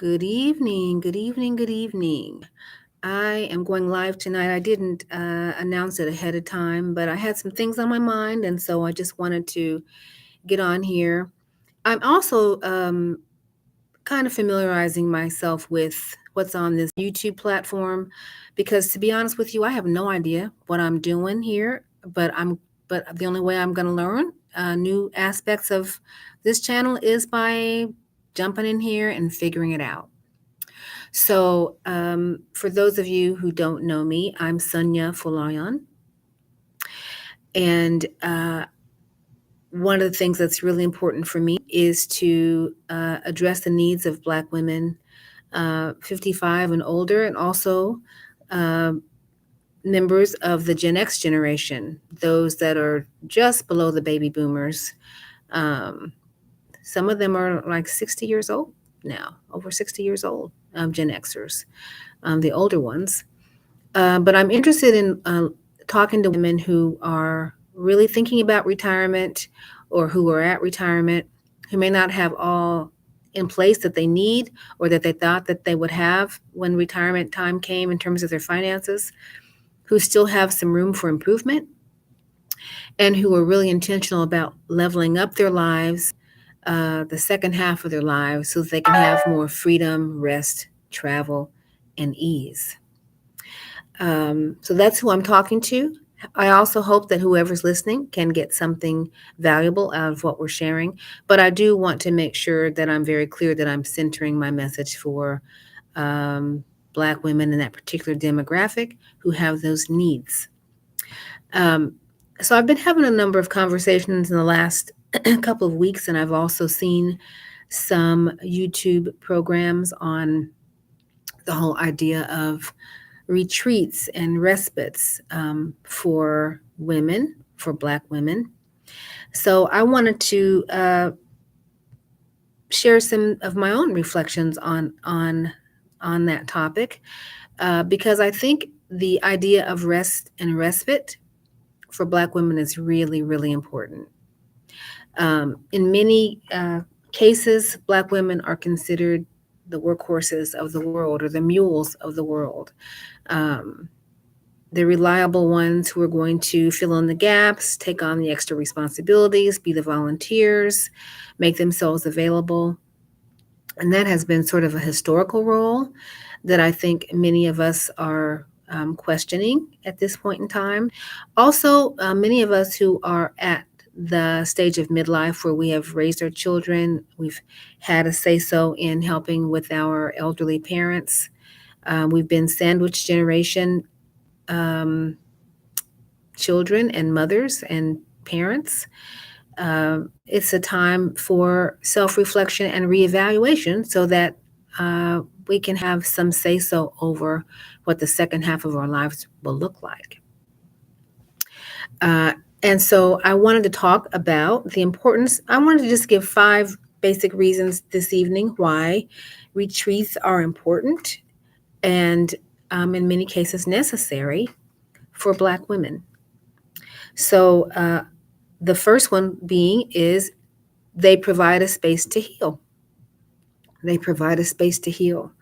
Good evening, good evening, good evening. I am going live tonight. I didn't announce it ahead of time, but I had some things on my mind, and so I just wanted to get on here. I'm also kind of familiarizing myself with what's on this YouTube platform because, to be honest with you, I have no idea what I'm doing here, but the only way I'm going to learn new aspects of this channel is by jumping in here and figuring it out. So, for those of you who don't know me, I'm Sonya Fulanian. And one of the things that's really important for me is to address the needs of Black women 55 and older, and also uh, members of the Gen X generation, those that are just below the baby boomers. Um, some of them are like 60 years old now, over 60 years old, Gen Xers, the older ones. But I'm interested in talking to women who are really thinking about retirement or who are at retirement, who may not have all in place that they need or that they thought that they would have when retirement time came in terms of their finances, who still have some room for improvement, and who are really intentional about leveling up their lives, the second half of their lives, so that they can have more freedom, rest, travel, and ease. So that's who I'm talking to. I also hope that whoever's listening can get something valuable out of what we're sharing. But I do want to make sure that I'm very clear that I'm centering my message for um, Black women in that particular demographic who have those needs. Um, so I've been having a number of conversations in the last couple of weeks, and I've also seen some YouTube programs on the whole idea of retreats and respites for women, for Black women. So I wanted to share some of my own reflections on that topic because I think the idea of rest and respite for Black women is really, really important. In many cases, Black women are considered the workhorses of the world or the mules of the world. Um, the reliable ones who are going to fill in the gaps, take on the extra responsibilities, be the volunteers, make themselves available. And that has been sort of a historical role that I think many of us are questioning at this point in time. Also, many of us who are at the stage of midlife where we have raised our children, we've had a say so in helping with our elderly parents. We've been sandwich generation um, children and mothers and parents. It's a time for self reflection and reevaluation so that we can have some say so over what the second half of our lives will look like. Uh, and so I wanted to talk about the importance. I wanted to just give 5 basic reasons this evening why retreats are important and, in many cases, necessary for Black women. So, the first one being is they provide a space to heal. They provide a space to heal.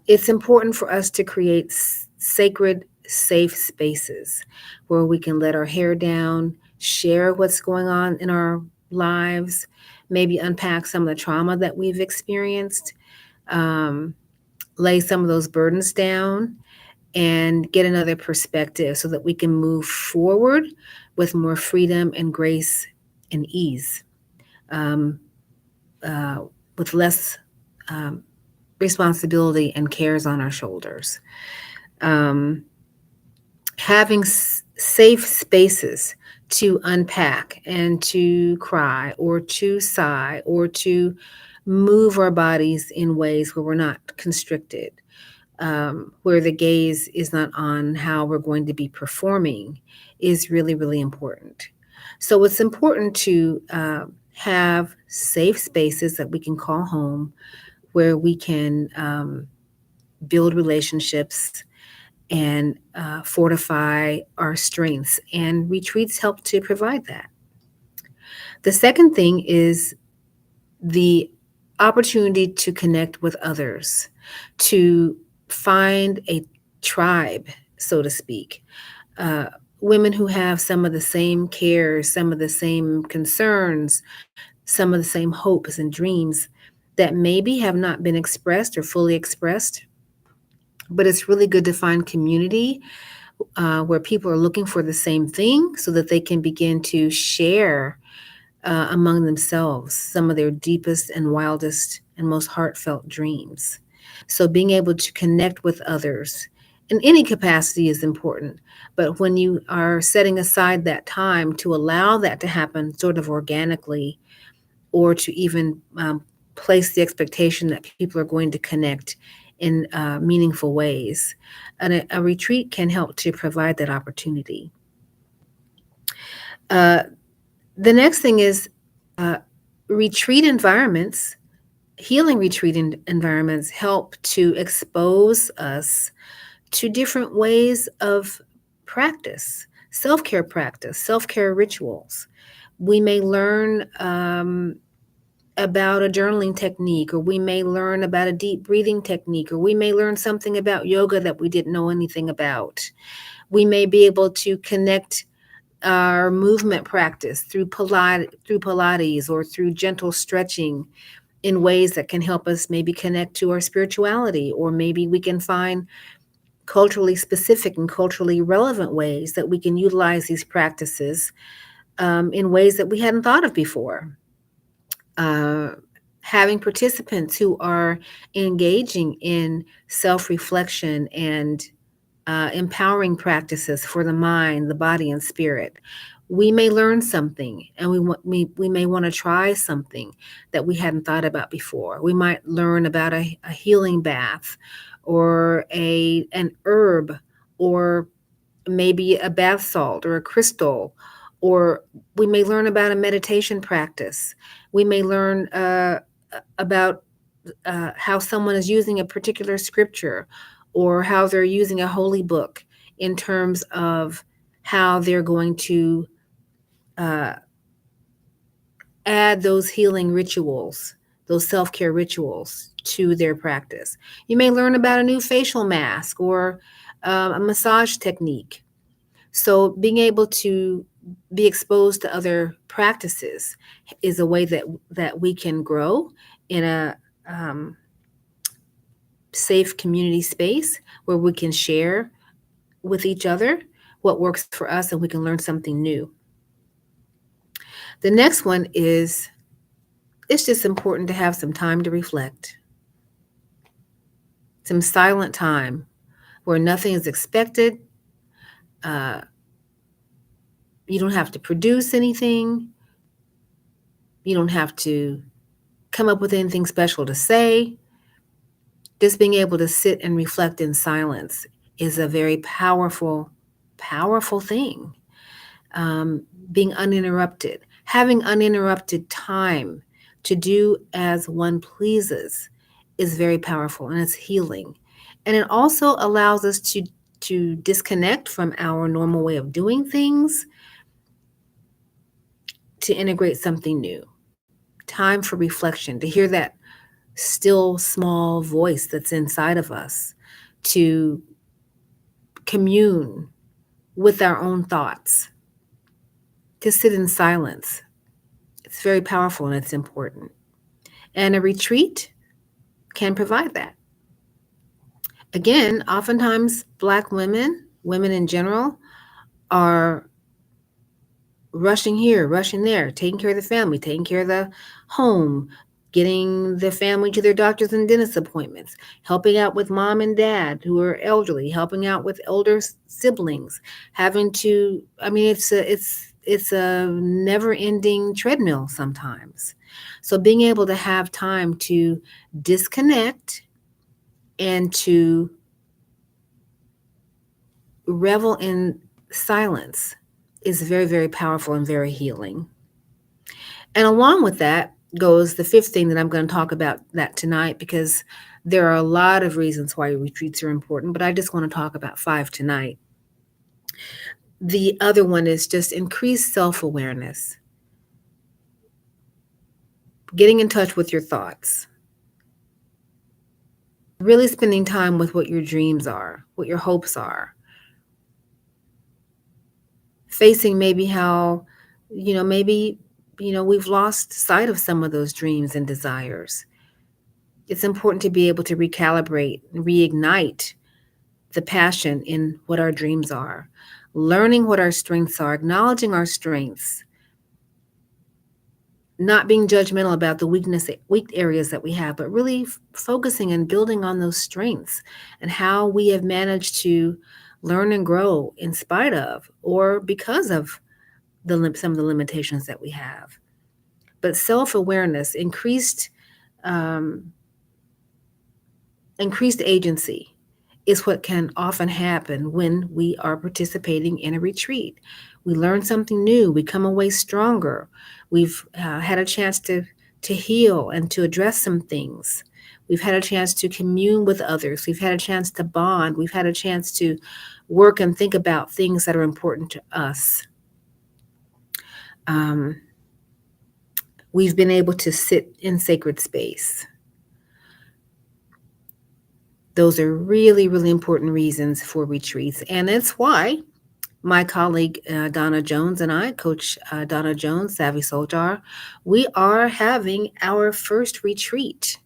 It's important for us to create sacred, safe spaces where we can let our hair down, share what's going on in our lives, maybe unpack some of the trauma that we've experienced, um, lay some of those burdens down, and get another perspective so that we can move forward with more freedom and grace and ease, um, uh, with less um, responsibility and cares on our shoulders. Um, having safe spaces to unpack and to cry or to sigh or to move our bodies in ways where we're not constricted, where the gaze is not on how we're going to be performing, is really, really important. So it's important to have safe spaces that we can call home, where we can build relationships and fortify our strengths. And retreats help to provide that. The second thing is the opportunity to connect with others, to find a tribe, so to speak. Uh, Women who have some of the same cares, some of the same concerns, some of the same hopes and dreams that maybe have not been expressed or fully expressed. But it's really good to find community where people are looking for the same thing so that they can begin to share among themselves some of their deepest and wildest and most heartfelt dreams. So, being able to connect with others in any capacity is important. But when you are setting aside that time to allow that to happen sort of organically, or to even place the expectation that people are going to connect in meaningful ways, and a retreat can help to provide that opportunity. Uh, the next thing is uh, retreat environments, healing environments help to expose us to different ways of practice, self care rituals. We may learn about a journaling technique, or we may learn about a deep breathing technique, or we may learn something about yoga that we didn't know anything about. We may be able to connect our movement practice through Pilates or through gentle stretching in ways that can help us maybe connect to our spirituality, or maybe we can find culturally specific and culturally relevant ways that we can utilize these practices in ways that we hadn't thought of before. Uh, Having participants who are engaging in self reflection and empowering practices for the mind, the body, and spirit. We may learn something, and we may want to try something that we hadn't thought about before. We might learn about a healing bath, or an herb, or maybe a bath salt or a crystal, or we may learn about a meditation practice. We may learn about how someone is using a particular scripture, or how they're using a holy book in terms of how they're going to uh, add those healing rituals, those self care rituals to their practice. You may learn about a new facial mask, or a massage technique. So, being able to be exposed to other practices is a way that we can grow in a um, safe community space where we can share with each other what works for us, and we can learn something new. The next one is, it's just important to have some time to reflect, some silent time where nothing is expected. Uh, you don't have to produce anything. You don't have to come up with anything special to say. Just being able to sit and reflect in silence is a very powerful, powerful thing. Being uninterrupted, having uninterrupted time to do as one pleases is very powerful, and it's healing. And it also allows us to disconnect from our normal way of doing things to integrate something new. Time for reflection, to hear that still small voice that's inside of us, to commune with our own thoughts, to sit in silence. It's very powerful and it's important. And a retreat can provide that. Again, oftentimes Black women, women in general, are rushing here, rushing there, taking care of the family, taking care of the home, getting the family to their doctors and dentist appointments, helping out with mom and dad who are elderly, helping out with elder siblings, having to, I mean, it's a never-ending treadmill sometimes. So being able to have time to disconnect and to revel in silence is very, very powerful and very healing. And along with that goes the fifth thing that I'm going to talk about that tonight, because there are a lot of reasons why retreats are important, but I just want to talk about five tonight. The other one is just increased self-awareness, getting in touch with your thoughts. Really spending time with what your dreams are, what your hopes are, facing maybe how, maybe, we've lost sight of some of those dreams and desires. It's important to be able to recalibrate and reignite the passion in what our dreams are, learning what our strengths are, acknowledging our strengths, not being judgmental about the weak areas that we have, but really focusing and building on those strengths and how we have managed to learn and grow in spite of or because of some of the limitations that we have. But self-awareness, um, increased agency is what can often happen when we are participating in a retreat. We learn something new, we come away stronger. We've had a chance to heal and to address some things. We've had a chance to commune with others. We've had a chance to bond. We've had a chance to work and think about things that are important to us. Um, we've been able to sit in sacred space. Those are really, really important reasons for retreats. And that's why my colleague Donna Jones and I, Coach Donna Jones, Savvy Soldier, we are having our first retreat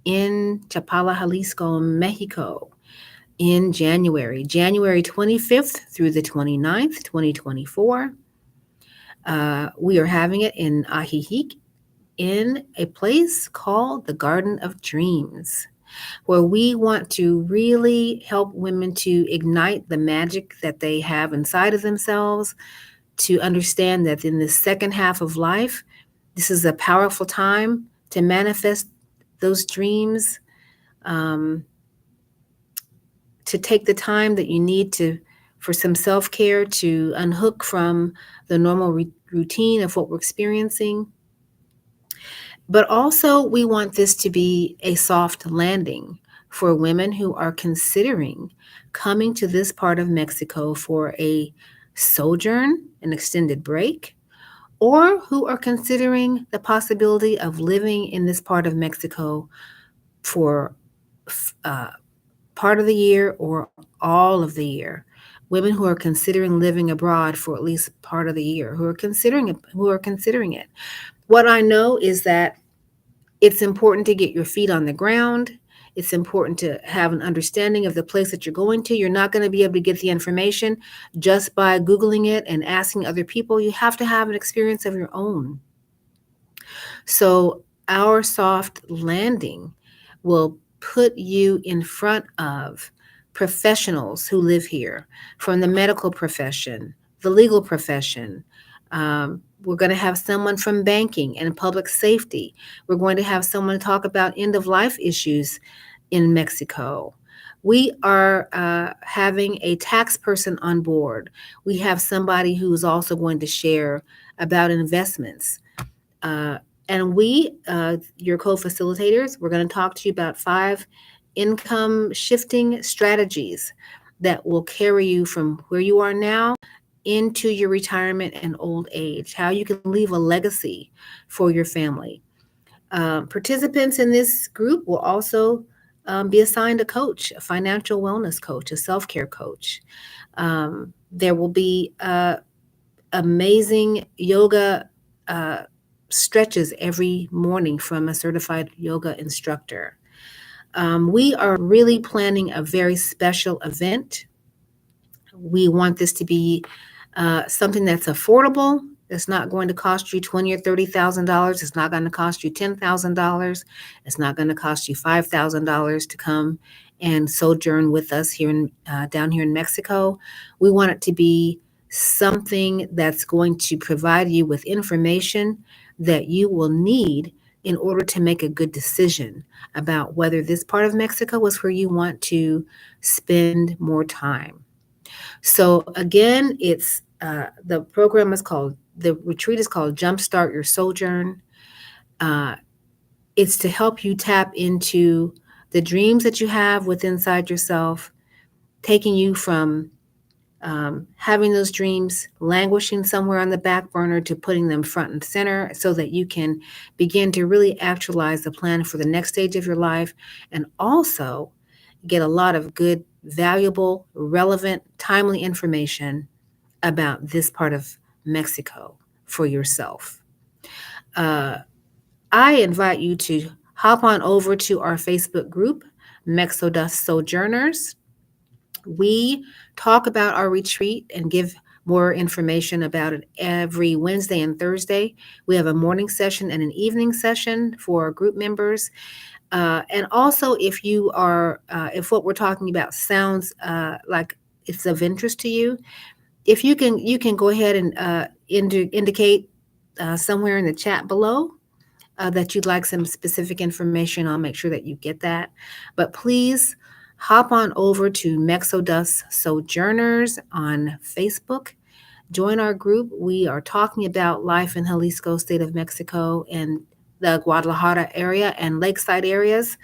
in Chapala, Jalisco, Mexico in January 25th through the 29th, 2024. We are having it in Ajijic in a place called the Garden of Dreams, where we want to really help women to ignite the magic that they have inside of themselves, to understand that in the second half of life, this is a powerful time to manifest those dreams, um, to take the time that you need to for some self-care, to unhook from the normal routine of what we're experiencing. But also, we want this to be a soft landing for women who are considering coming to this part of Mexico for a sojourn, an extended break, or who are considering the possibility of living in this part of Mexico for uh, part of the year or all of the year. Women who are considering living abroad for at least part of the year, who are considering it. What I know is that it's important to get your feet on the ground. It's important to have an understanding of the place that you're going to. You're not going to be able to get the information just by Googling it and asking other people. You have to have an experience of your own. So, our soft landing will put you in front of professionals who live here from the medical profession, the legal profession. We're going to have someone from banking and public safety. We're going to have someone talk about end of life issues in Mexico. We are having a tax person on board. We have somebody who is also going to share about investments. Uh, and your co-facilitators, we're going to talk to you about 5 income shifting strategies that will carry you from where you are now into your retirement and old age, how you can leave a legacy for your family. Participants in this group will also be assigned a coach, a financial wellness coach, a self-care coach. There will be amazing yoga stretches every morning from a certified yoga instructor. We are really planning a very special event. We want this to be something that's affordable. It's not going to cost you $20,000 or $30,000. It's not going to cost you $10,000. It's not going to cost you $5,000 to come and sojourn with us down here in Mexico. We want it to be something that's going to provide you with information that you will need in order to make a good decision about whether this part of Mexico is where you want to spend more time. So again, the retreat is called Jumpstart Your Sojourn. Uh, it's to help you tap into the dreams that you have within inside yourself, taking you from having those dreams languishing somewhere on the back burner to putting them front and center so that you can begin to really actualize the plan for the next stage of your life, and also get a lot of good, valuable, relevant, timely information about this part of Mexico for yourself. Uh, I invite you to hop on over to our Facebook group, Mexodus Sojourners. We talk about our retreat and give more information about it every Wednesday and Thursday. We have a morning session and an evening session for our group members. And also, if what we're talking about sounds like it's of interest to you, if you can go ahead and indicate somewhere in the chat below that you'd like some specific information. I'll make sure that you get that. But please hop on over to Mexodus Sojourners on Facebook. Join our group. We are talking about life in Jalisco, state of Mexico, and the Guadalajara area and lakeside areas.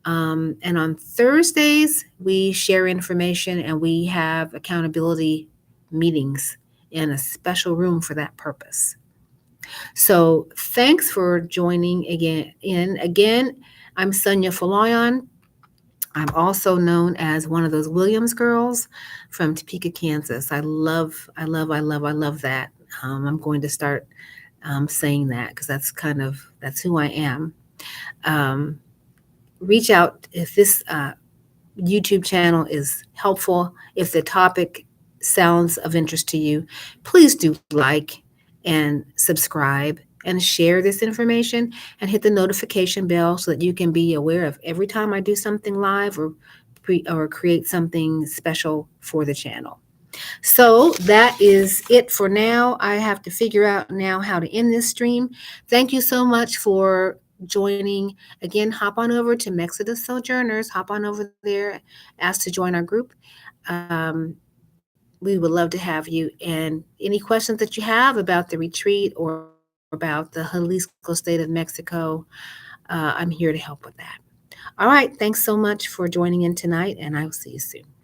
And on Thursdays, we share information and we have accountability meetings in a special room for that purpose. So thanks for joining again. I'm Sonya Fulanian. I'm also known as one of those Williams girls from Topeka, Kansas. I love that. I'm going to start saying that because that's who I am. Um, Reach out if this YouTube channel is helpful. If the topic sounds of interest to you, please do like and subscribe and share this information and hit the notification bell so that you can be aware of every time I do something live or create something special for the channel. So that is it for now. I have to figure out now how to end this stream. Thank you so much for joining. Again, hop on over to Mexodus Sojourners. Hop on over there, ask to join our group. We would love to have you. And any questions that you have about the retreat or about the Jalisco state of Mexico, I'm here to help with that. All right. Thanks so much for joining in tonight, and I will see you soon.